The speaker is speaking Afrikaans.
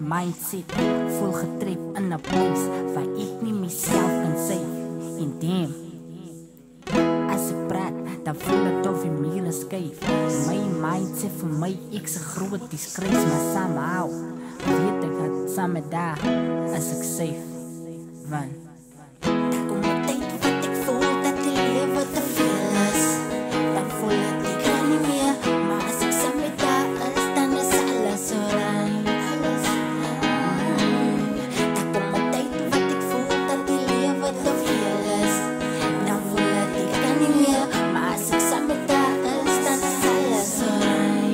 mindset voel getrap in 'n place waar ek nie myself kan save. En damn, as ek praat, dan voel het of die muur is skyf. My mindset vir my, ek se groot disgrace, maar somehow weet ek dat samme dag as ek safe. Want kom 'n tyd wat ek voel dat die lewe te veel is, dan voel het ek kan nie meer, maar as ek saam met haar is, dan is alles alright. Dan kom 'n tyd wat ek voel dat die lewe te veel is, dan voel het ek kan nie meer, maar as ek saam met haar is, dan is alles alright.